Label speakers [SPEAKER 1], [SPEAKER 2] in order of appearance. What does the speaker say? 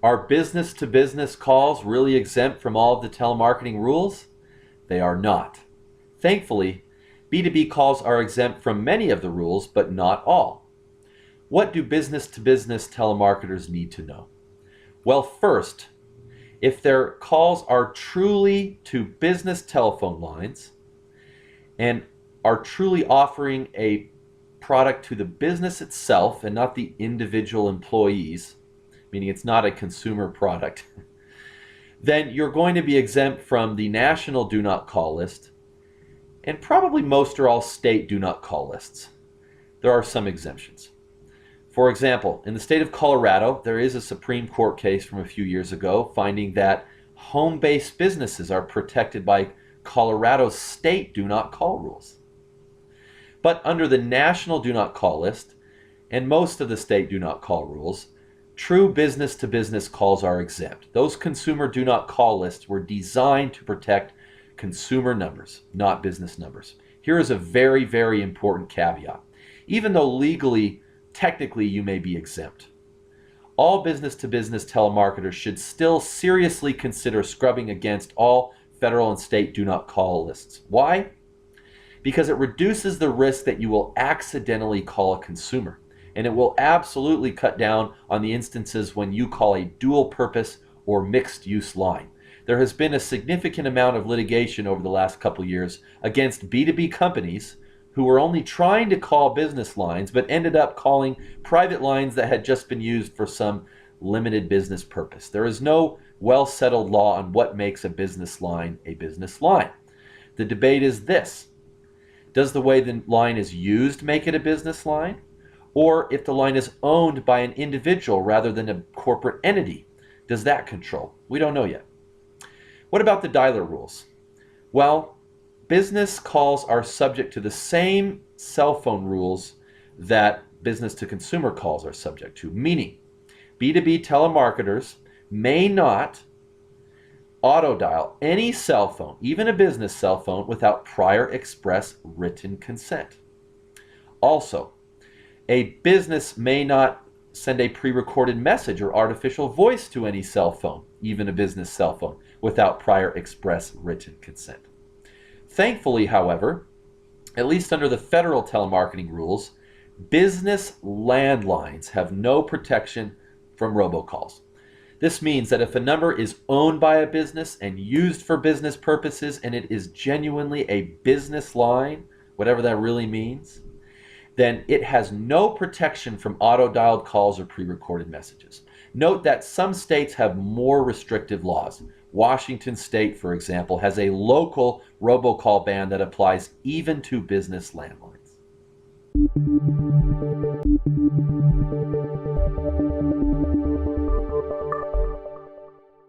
[SPEAKER 1] Are business-to-business calls really exempt from all of the telemarketing rules? They are not. Thankfully, B2B calls are exempt from many of the rules, but not all. What do business-to-business telemarketers need to know? Well, first, if their calls are truly to business telephone lines and are truly offering a product to the business itself and not the individual employees, meaning it's not a consumer product, then you're going to be exempt from the national do not call list and probably most or all state do not call lists. There are some exemptions. For example, in the state of Colorado, there is a Supreme Court case from a few years ago finding that home-based businesses are protected by Colorado's state do not call rules. But under the national do not call list and most of the state do not call rules, true business-to-business calls are exempt. Those consumer do not call lists were designed to protect consumer numbers, not business numbers. Here is a very, very important caveat. Even though legally, technically, you may be exempt, all business-to-business telemarketers should still seriously consider scrubbing against all federal and state do not call lists. Why? Because it reduces the risk that you will accidentally call a consumer. And it will absolutely cut down on the instances when you call a dual purpose or mixed use line. There has been a significant amount of litigation over the last couple years against B2B companies who were only trying to call business lines but ended up calling private lines that had just been used for some limited business purpose. There is no well-settled law on what makes a business line a business line. The debate is this: does the way the line is used make it a business line? Or if the line is owned by an individual rather than a corporate entity, does that control? We don't know yet. What about the dialer rules? Well, business calls are subject to the same cell phone rules that business-to-consumer calls are subject to, meaning B2B telemarketers may not auto-dial any cell phone, even a business cell phone, without prior express written consent. Also, a business may not send a pre-recorded message or artificial voice to any cell phone, even a business cell phone, without prior express written consent. Thankfully, however, at least under the federal telemarketing rules, business landlines have no protection from robocalls. This means that if a number is owned by a business and used for business purposes and it is genuinely a business line, whatever that really means, then it has no protection from auto-dialed calls or pre-recorded messages. Note that some states have more restrictive laws. Washington State, for example, has a local robocall ban that applies even to business landlines.